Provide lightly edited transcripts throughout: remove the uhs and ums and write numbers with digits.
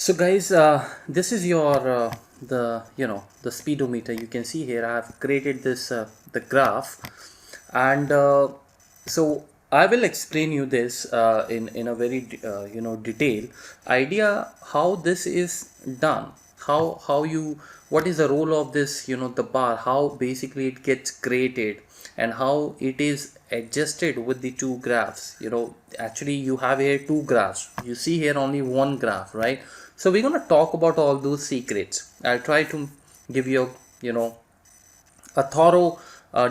So guys, this is your the speedometer. You can see here I have created this the graph, and so I will explain you this in a very detail idea how this is done, how you, what is the role of this, the bar, how basically it gets created, and how it is adjusted with the two graphs. Actually you have here two graphs, you see here only one graph, right? So we're going to talk about all those secrets. I'll try to give you a thorough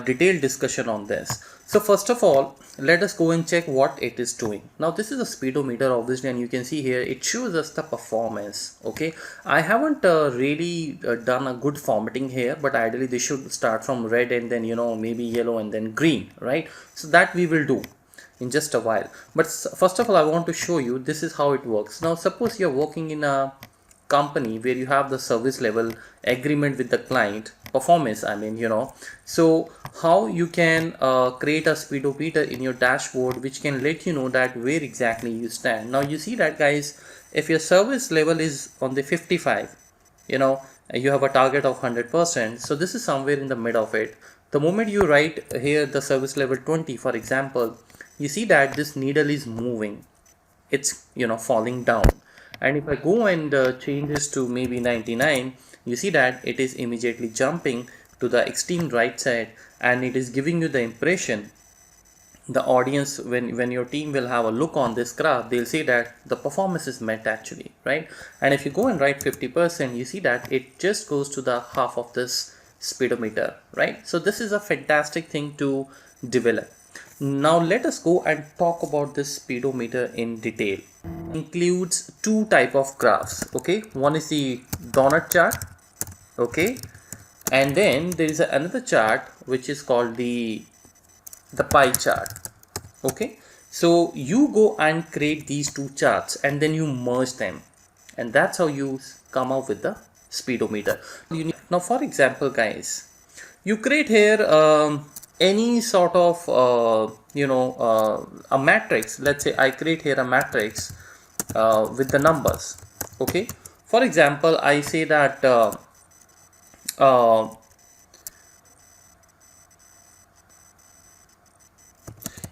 detailed discussion on this. So first of all, let us go and check what it is doing. Now this is a speedometer obviously, and you can see here it shows us the performance. Okay, I haven't really done a good formatting here, but ideally they should start from red and then maybe yellow and then green, right? So that we will do in just a while. But first of all, I want to show you this is how it works. Now suppose you're working in a company where you have the service level agreement with the client, performance I mean, so how you can create a speedometer in your dashboard which can let you know that where exactly you stand. Now you see that guys, if your service level is on the 55, you have a target of 100%, so this is somewhere in the mid of it. The moment you write here the service level 20 for example, you see that this needle is moving, it's falling down. And if I go and change this to maybe 99, you see that it is immediately jumping to the extreme right side, and it is giving you the impression, the audience, when your team will have a look on this graph, they'll say that the performance is met actually, right? And if you go and write 50%, you see that it just goes to the half of this speedometer, right? So this is a fantastic thing to develop. Now let us go and talk about this speedometer in detail. Includes two type of graphs. Okay, one is the donut chart, okay, and then there is another chart which is called the pie chart. Okay, so you go and create these two charts and then you merge them, and that's how you come up with the speedometer. Now for example guys, you create here any sort of a matrix. Let's say I create here a matrix with the numbers. Okay, for example I say that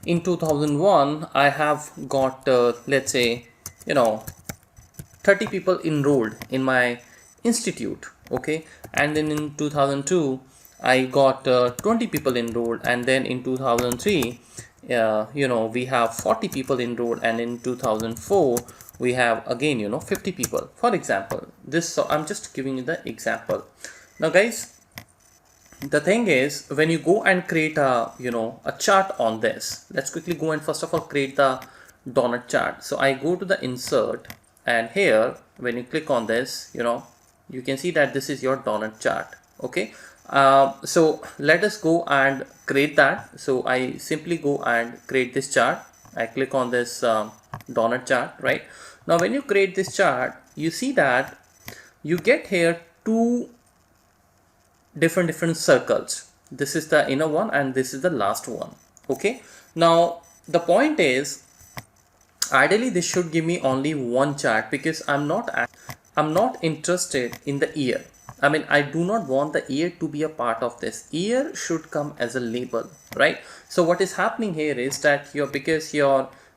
in 2001 I have got let's say 30 people enrolled in my institute. Okay, and then in 2002 I got 20 people enrolled, and then in 2003 we have 40 people enrolled, and in 2004 we have again 50 people, for example. This, so I'm just giving you the example. Now guys, the thing is, when you go and create a a chart on this, let's quickly go and first of all create the donut chart. So I go to the insert, and here when you click on this, you can see that this is your donut chart. Okay, so let us go and create that. So I simply go and create this chart. I click on this donut chart. Right now when you create this chart, you see that you get here two different circles. This is the inner one and this is the last one. Okay, now the point is, ideally this should give me only one chart, because I'm not interested in the year. I mean, I do not want the year to be a part of this. Year should come as a label, right? So what is happening here is that because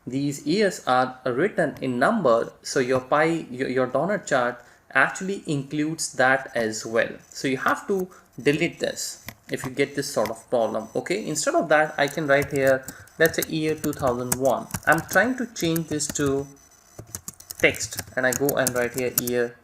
these years are written in number, so your donut chart actually includes that as well. So you have to delete this if you get this sort of problem. Okay, instead of that I can write here, let's say year 2001. I'm trying to change this to text, and I go and write here year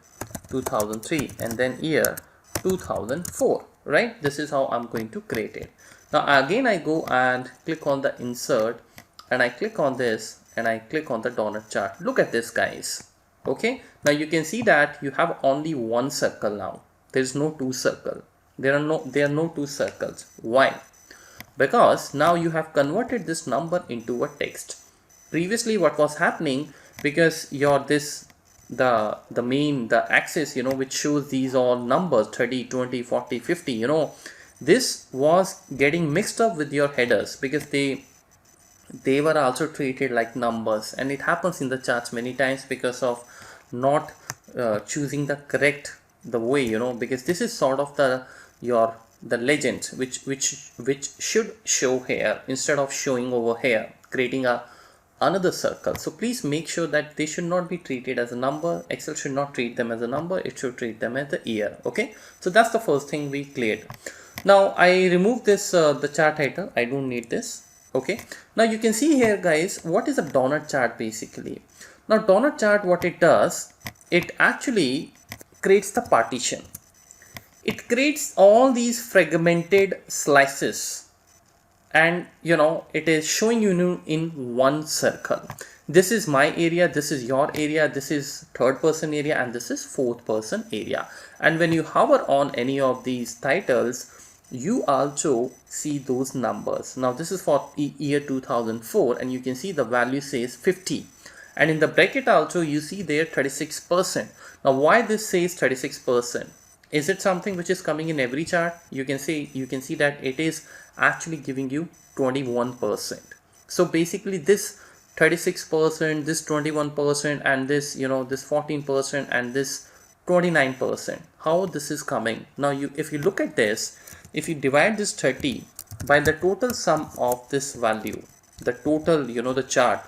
2003 and then year 2004, right? This is how I'm going to create it. Now again I go and click on the insert, and I click on this, and I click on the donut chart. Look at this guys. Okay, now you can see that you have only one circle now. There is no two circle. There are no two circles. Why? Because now you have converted this number into a text. Previously what was happening, because the axis which shows these all numbers 30, 20, 40, 50, this was getting mixed up with your headers, because they were also treated like numbers, and it happens in the charts many times because of not choosing the way, you know, because this is sort of the legend which should show here instead of showing over here, creating another circle. So please make sure that they should not be treated as a number. Excel should not treat them as a number, it should treat them as the year. Okay, so that's the first thing we cleared. Now I remove this the chart title, I don't need this. Okay, now you can see here guys, what is a donut chart basically. Now donut chart, what it does, it actually creates the partition. It creates all these fragmented slices, and you know, it is showing you in one circle. This is my area, this is your area, this is third person area, and this is fourth person area. And when you hover on any of these titles, you also see those numbers. Now this is for year 2004, and you can see the value says 50, and in the bracket also you see there 36%. Now why this says 36%? Is it something which is coming in every chart? You can see that it is actually giving you 21%. So basically this 36%, this 21%, and this, you know, this 14% and this 29%. How this is coming? Now if you look at this, if you divide this 30 by the total sum of this value, the total, you know, the chart,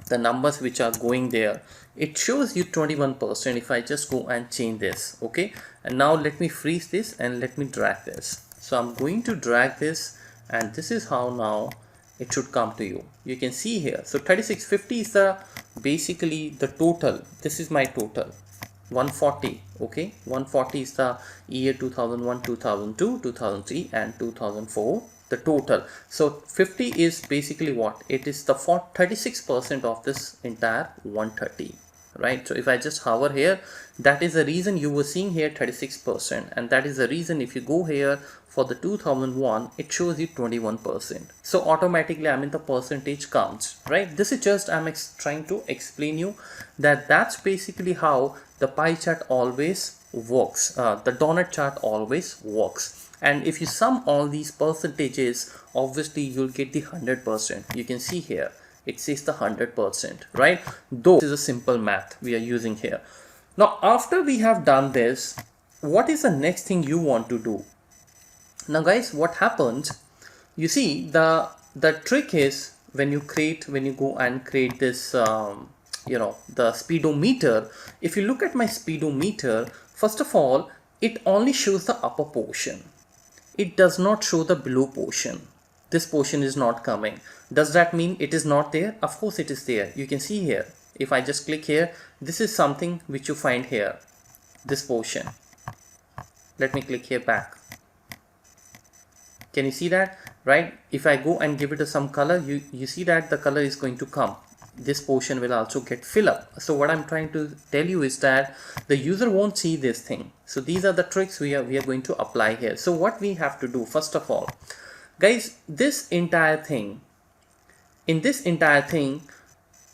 the numbers which are going there, it shows you 21%. If I just go and change this, okay, and now let me freeze this and let me drag this. So I'm going to drag this, and this is how now it should come to you. You can see here, so 3650 is the basically the total. This is my total 140. Okay, 140 is the year 2001, 2002, 2003 and 2004, the total. So 50 is basically what it is, the 36% of this entire 130, right? So if I just hover here, that is the reason you were seeing here 36%, and that is the reason if you go here for the 2001, it shows you 21%. So automatically, I mean, the percentage counts, right? This is just I'm trying to explain you that that's basically how the pie chart always works, the donut chart always works. And if you sum all these percentages, obviously you'll get the 100%. You can see here it says the 100%, right? Though this is a simple math we are using here. Now after we have done this, what is the next thing you want to do? Now guys, what happens, you see, the trick is when you go and create this you know, the speedometer. If you look at my speedometer, first of all, it only shows the upper portion. It does not show the below portion. This portion is not coming. Does that mean it is not there? Of course it is there. You can see here, if I just click here, this is something which you find here, this portion. Let me click here back. Can you see that, right? If I go and give it some color, you see that the color is going to come. This portion will also get fill up. So what I'm trying to tell you is that the user won't see this thing. So these are the tricks we are going to apply here. So what we have to do, first of all, guys, this entire thing, in this entire thing,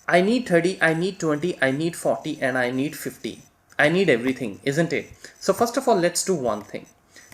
I need 30, I need 20, I need 40, and I need 50. I need everything, isn't it? So first of all, let's do one thing.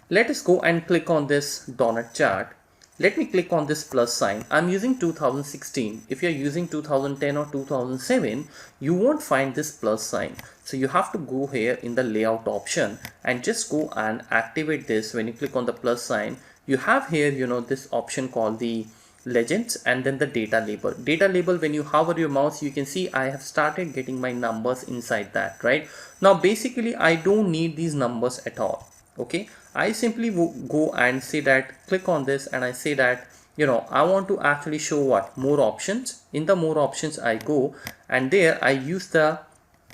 Let us go and click on this donut chart. Let me click on this plus sign. I'm using 2016. If you're using 2010 or 2007, you won't find this plus sign. So you have to go here in the layout option and just go and activate this. When you click on the plus sign, you have here, you know, this option called the legends and then the data label. Data label, when you hover your mouse, you can see I have started getting my numbers inside that, right? Now basically I don't need these numbers at all. Okay, I simply go and say that, click on this, and I say that, you know, I want to actually show what? More options. In the more options I go, and there I use the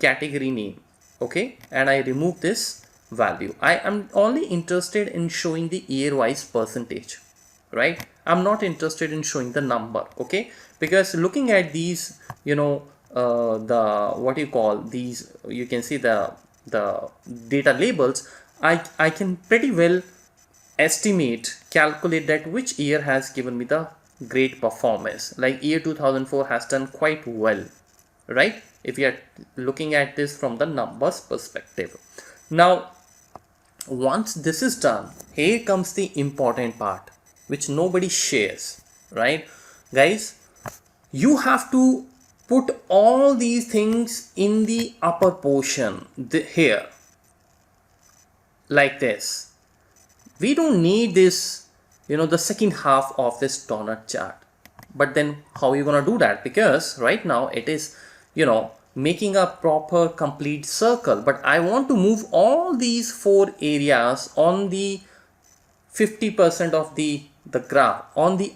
category name, okay, and I remove this value. I am only interested in showing the year wise percentage, right? I'm not interested in showing the number, okay, because looking at these, you know, the what you call these, you can see the data labels. I can pretty well estimate, calculate that which year has given me the great performance. Like year 2004 has done quite well, right? If you are looking at this from the numbers perspective. Now, once this is done, here comes the important part, which nobody shares, right? Guys, you have to put all these things in the upper portion here, like this. We don't need this, the second half of this donut chart. But then how are you going to do that? Because right now it is, making a proper complete circle. But I want to move all these 4 areas on the 50% of the graph, on the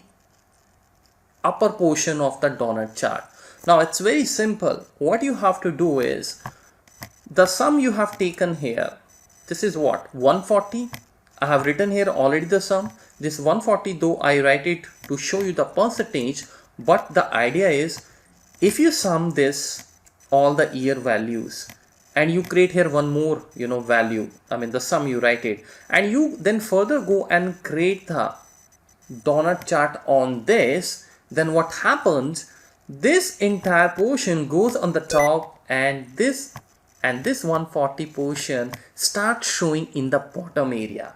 upper portion of the donut chart. Now it's very simple. What you have to do is, the sum you have taken here, this is what, 140. I have written here already the sum. This 140, though I write it to show you the percentage, but the idea is, if you sum this, all the year values, and you create here one more, value, the sum you write it, and you then further go and create the donut chart on this, then what happens, this entire portion goes on the top, and this 140 portion starts showing in the bottom area,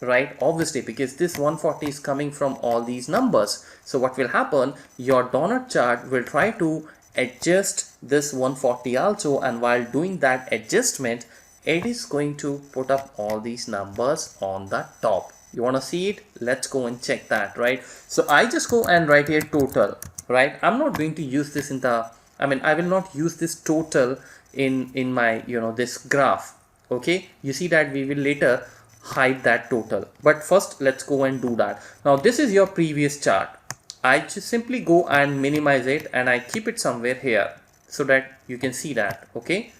right? Obviously, because this 140 is coming from all these numbers. So what will happen, your donut chart will try to adjust this 140 also, and while doing that adjustment, it is going to put up all these numbers on the top. You want to see it? Let's go and check that, right? So I just go and write here total, right? I'm not going to use this in the, I will not use this total in my, this graph. Okay, you see that we will later hide that total, but first let's go and do that. Now this is your previous chart. I just simply go and minimize it, and I keep it somewhere here so that you can see that. Okay,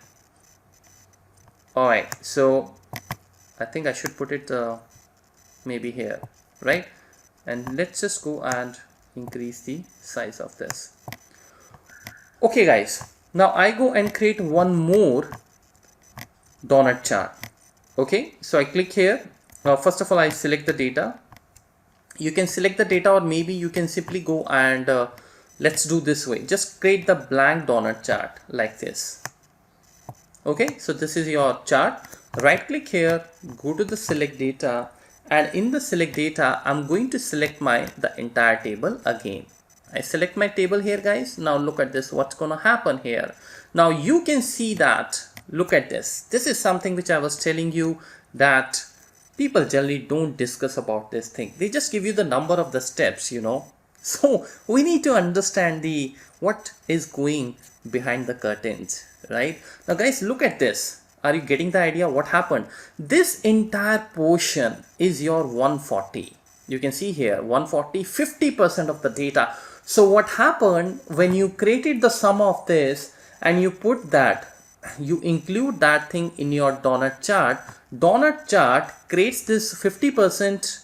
all right, so I think I should put it maybe here, right? And let's just go and increase the size of this. Okay guys, now I go and create one more donut chart. Okay, so I click here. First of all, I select the data. You can select the data, or maybe you can simply go and let's do this way. Just create the blank donut chart like this. Okay, so this is your chart. Right click here, go to the select data, and in the select data, I'm going to select the entire table again. I select my table here, guys. Now look at this, what's going to happen here. Now you can see that, look at this. This is something which I was telling you that people generally don't discuss about this thing. They just give you the number of the steps, So we need to understand what is going behind the curtains, right? Now guys, look at this. Are you getting the idea what happened? This entire portion is your 140. You can see here 140, 50% of the data. So what happened when you created the sum of this and you put that, you include that thing in your donut chart. Donut chart creates this 50%,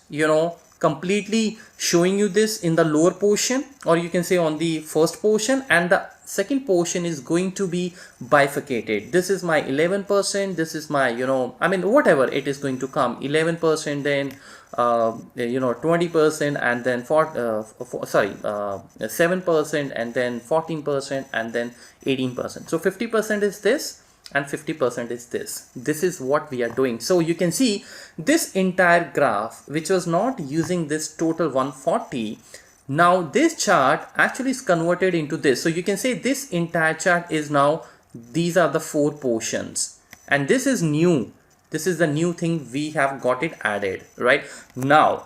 completely showing you this in the lower portion, or you can say on the first portion, and the second portion is going to be bifurcated. This is my 11%, this is my, whatever it is going to come, 11%, then 20%, and then 7%, and then 14%, and then 18%. So 50% is this, and 50% is this. This is what we are doing. So you can see this entire graph, which was not using this total 140, now this chart actually is converted into this. So you can say this entire chart is now, these are the 4 portions, and this is new. This is the new thing, we have got it added, right? Now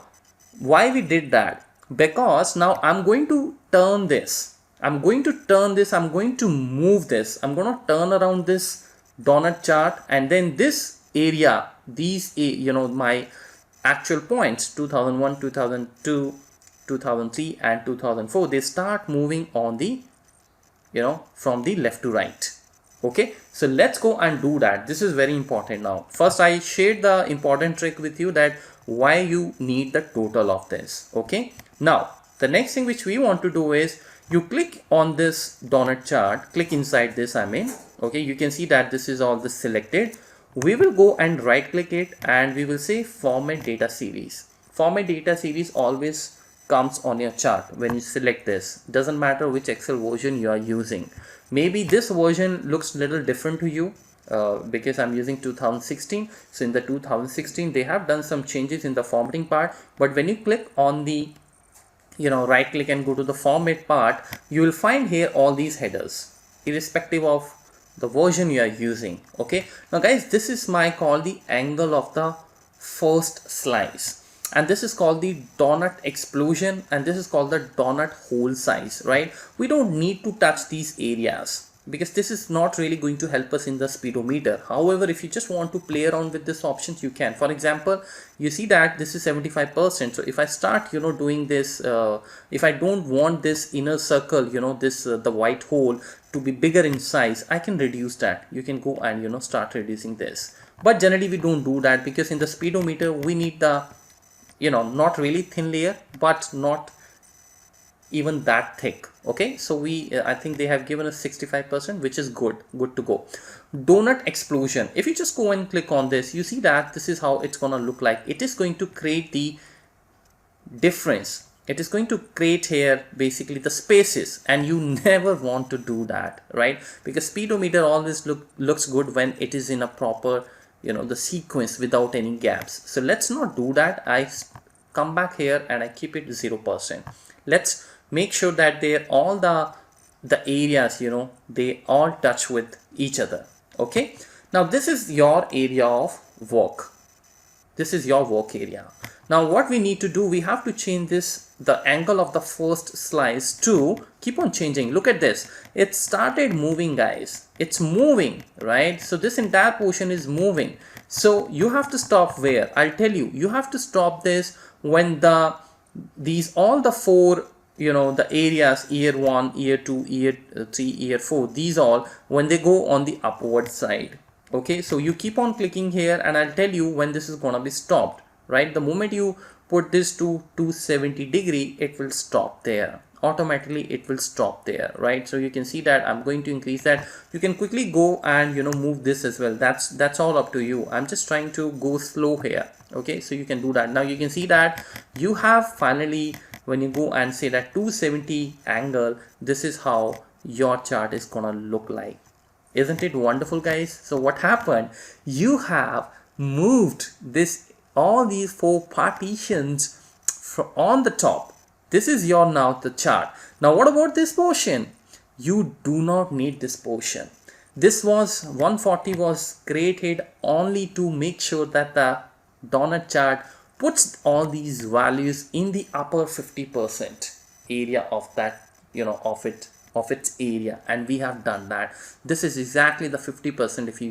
why we did that? Because now I'm going to turn this, I'm going to move this, I'm going to turn around this donut chart, and then this area, these my actual points, 2001, 2002, 2003 and 2004, they start moving on the from the left to right. Okay, so let's go and do that. This is very important. Now first I shared the important trick with you, that why you need the total of this. Okay, now the next thing which we want to do is, you click on this donut chart, click inside this, okay, you can see that this is all the selected. We will go and right click it, and we will say format data series. Format data series always comes on your chart when you select this. Doesn't matter which Excel version you are using. Maybe this version looks a little different to you because I'm using 2016. So in the 2016 they have done some changes in the formatting part, but when you click on the right click and go to the format part, you will find here all these headers irrespective of the version you are using. Okay, now guys, this is called the angle of the first slice, and this is called the donut explosion, and this is called the donut hole size, right? We don't need to touch these areas because this is not really going to help us in the speedometer. However, if you just want to play around with these options, you can. For example, you see that this is 75%. So if I start doing this, if I don't want this inner circle, this the white hole to be bigger in size, I can reduce that. You can go and start reducing this, but generally we don't do that because in the speedometer we need the not really thin layer but not even that thick. Okay, so I think they have given us 65%, which is good to go. Donut explosion, if you just go and click on this, you see that this is how it's gonna look like. It is going to create the difference. It is going to create here basically the spaces, and you never want to do that, right? Because speedometer always looks good when it is in a proper the sequence without any gaps. So let's not do that. I come back here and I keep it 0%. Let's make sure that they're all the areas they all touch with each other. Okay, now this is your area of work. This is your work area. Now what we need to do, we have to change the angle of the first slice to keep on changing. Look at this, it started moving, guys. It's moving, right? So this entire portion is moving. So you have to stop where? I'll tell you. You have to stop this when all the four the areas, year 1, year 2, year 3, year 4, these all when they go on the upward side. Okay, so you keep on clicking here and I'll tell you when this is gonna be stopped, right? The moment you put this to 270 degree, it will stop there. Automatically it will stop there, right? So you can see that I'm going to increase that. You can quickly go and move this as well. That's all up to you. I'm just trying to go slow here. Okay, so you can do that. Now you can see that you have finally, when you go and say that 270 angle, this is how your chart is gonna look like. Isn't it wonderful, guys? So what happened, you have moved all these 4 partitions on the top. This is your now the chart. Now what about this portion? You do not need this portion. This 140 was created only to make sure that the donut chart puts all these values in the upper 50% area of that of its area, and we have done that. This is exactly the 50%. If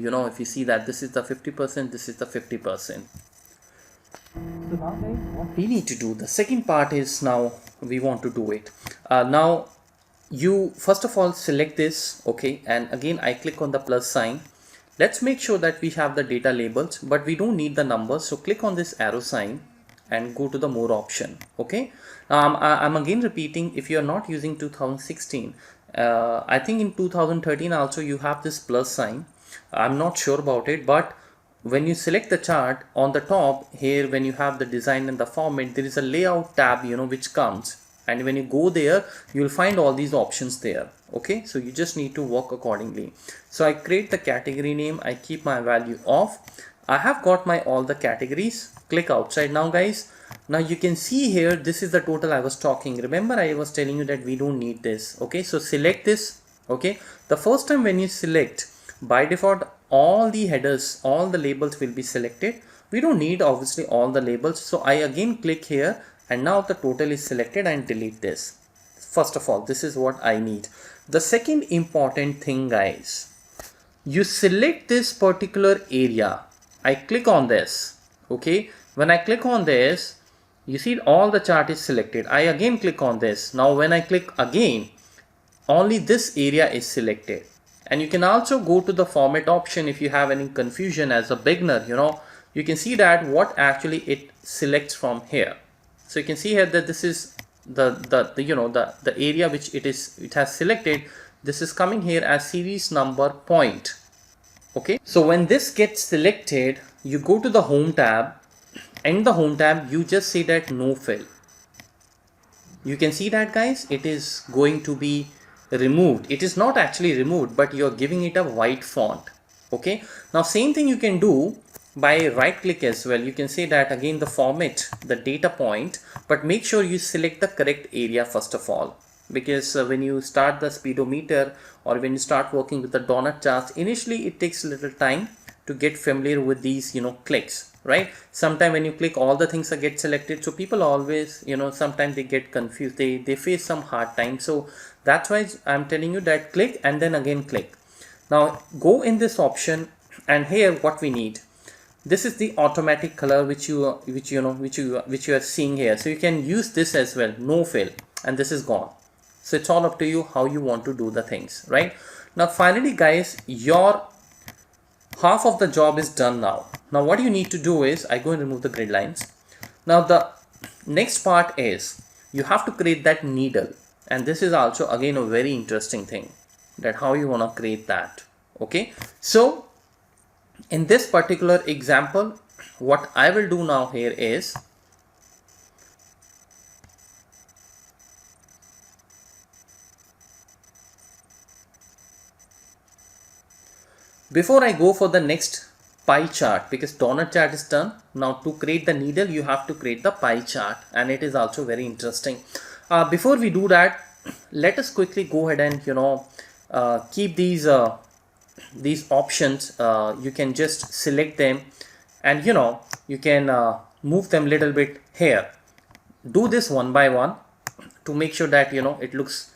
you see that this is the 50%, this is the 50%. So now guys, what we need to do, the second part is, now we want to do it. Now you first of all select this, okay, and again I click on the plus sign. Let's make sure that we have the data labels, but we don't need the numbers. So click on this arrow sign and go to the more option. Okay, I'm again repeating, if you are not using 2016, I think in 2013 also you have this plus sign. I'm not sure about it, but when you select the chart on the top here, when you have the design and the format, there is a layout tab which comes, and when you go there you will find all these options there. Okay, so you just need to work accordingly. So I create the category name, I keep my value off. I have got my all the categories. Click outside now, guys. Now you can see here, this is the total I was talking. Remember I was telling you that we don't need this. Okay, so select this. Okay, the first time when you select, by default all the headers, all the labels will be selected. We don't need obviously all the labels. So I again click here, and now the total is selected, and delete this. First of all, this is what I need. The second important thing, guys, you select this particular area. I click on this. Okay, when I click on this, you see all the chart is selected. I again click on this. Now when I click again, only this area is selected. And you can also go to the format option if you have any confusion as a beginner. You can see that what actually it selects from here. So you can see here that this is the area which it has selected. This is coming here as series number point. Okay, so when this gets selected, you go to the home tab. In the home tab, you just say that no fill. You can see that, guys, it is going to be removed. It is not actually removed, but you're giving it a white font. Okay, now same thing you can do by right click as well, you can say that again the format the data point, but make sure you select the correct area first of all, because when you start the speedometer or when you start working with the donut charts, initially it takes a little time to get familiar with these clicks, right? Sometime when you click, all the things are get selected, so people always sometimes they get confused, they face some hard time. So that's why I'm telling you that click and then again click. Now go in this option, and here what we need, this is the automatic color which you are seeing here. So you can use this as well, no fill, and this is gone. So it's all up to you how you want to do the things, right? Now finally guys, your half of the job is done now. Now what you need to do is, I go and remove the grid lines. Now the next part is you have to create that needle, and this is also again a very interesting thing, that how you want to create that. Okay, so in this particular example, what I will do now here is, before I go for the next pie chart, because donut chart is done, now to create the needle you have to create the pie chart, and it is also very interesting. Before we do that, let us quickly go ahead and keep these options. You can just select them, and you can move them little bit here. Do this one by one to make sure that it looks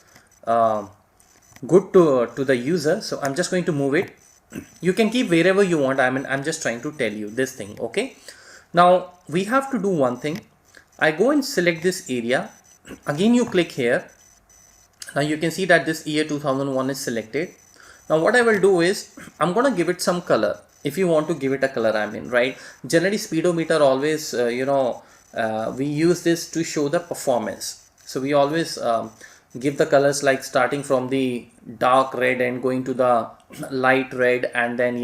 good to the user. So I'm just going to move it. You can keep wherever you want. I mean, I'm just trying to tell you this thing. Okay, now we have to do one thing. I go and select this area. Again you click here. Now you can see that this year 2001 is selected. Now what I will do is, I'm gonna give it some color. If you want to give it a color, I mean, right? Generally speedometer always we use this to show the performance. So we always give the colors like starting from the dark red and going to the light red, and then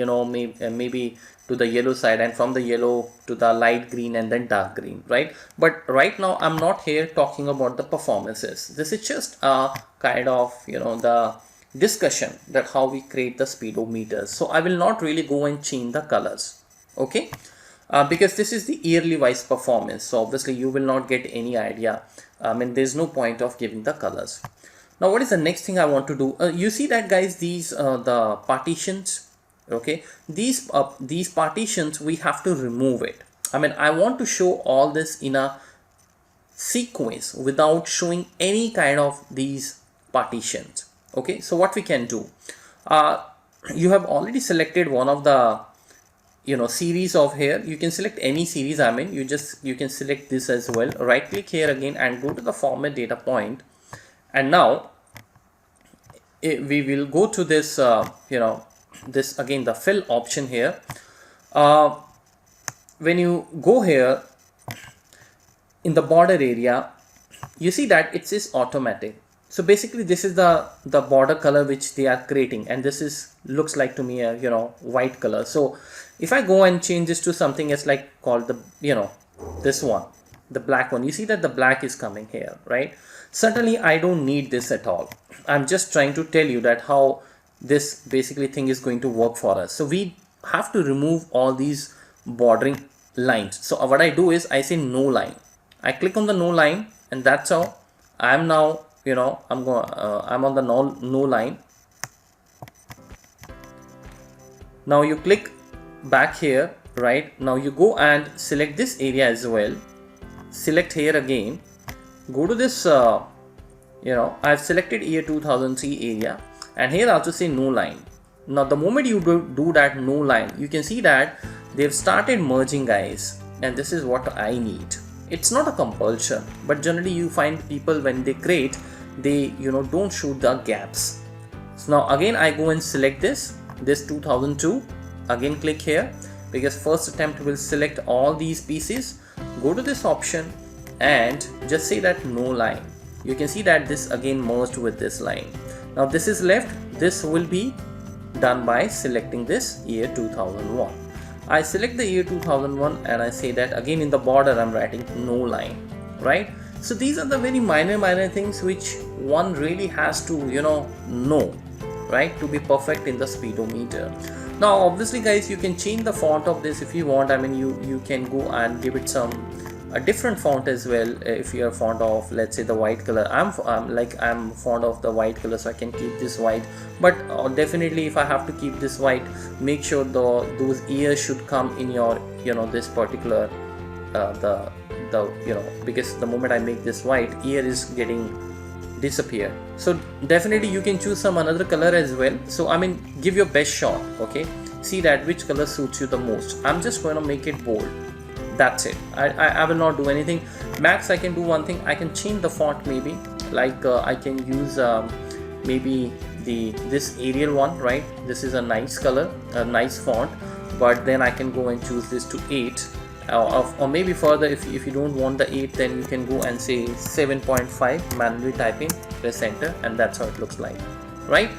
maybe to the yellow side, and from the yellow to the light green and then dark green, right? But right now I'm not here talking about the performances. This is just a kind of the discussion that how we create the speedometers. So I will not really go and change the colors, okay? Because this is the yearly wise performance, so obviously you will not get any idea. I mean, there's no point of giving the colors. Now what is the next thing I want to do? You see that guys, these the partitions, okay, these partitions we have to remove it. I mean, I want to show all this in a sequence without showing any kind of these partitions. Okay, so what we can do, you have already selected one of the series of here. You can select any series. I mean, you can select this as well. Right click here again and go to the format data point, and now we will go to this this again the fill option here. When you go here in the border area, you see that it says automatic. So basically this is the border color which they are creating, and this is looks like to me a white color. So if I go and change this to something else, like called the this one, the black one, you see that the black is coming here, right? Certainly I don't need this at all. I'm just trying to tell you that how this basically thing is going to work for us. So we have to remove all these bordering lines. So what I do is I say no line. I click on the no line, and that's how I'm now I'm on the no line. Now you click back here, right? Now you go and select this area as well. Select here again. Go to this I've selected year 2003 area, and here also say no line. Now the moment you do that no line, you can see that they've started merging, guys, and this is what I need. It's not a compulsion, but generally you find people when they create, they don't shoot the gaps. So now again I go and select this 2002. Again click here, because first attempt will select all these pieces. Go to this option and just say that no line. You can see that this again merged with this line. Now this is left. This will be done by selecting this year 2001. I select the year 2001 and I say that again in the border I'm writing no line, right? So these are the very minor things which one really has to know right, to be perfect in the speedometer. Now obviously guys, you can change the font of this if you want. I mean, you can go and give it some a different font as well. If you are fond of, let's say, the white color, I'm fond of the white color, so I can keep this white. But definitely if I have to keep this white, make sure those ears should come in your, this particular the because the moment I make this white, ear is getting disappear. So definitely you can choose some another color as well. So I mean, give your best shot. Okay, see that which color suits you the most. I'm just going to make it bold. That's it. I will not do anything. Max, I can do one thing. I can change the font maybe. Like I can use maybe this Arial one, right? This is a nice color, a nice font. But then I can go and choose this to 8. Or maybe further, if you don't want the 8, then you can go and say 7.5, manually typing, press enter, and that's how it looks like, right?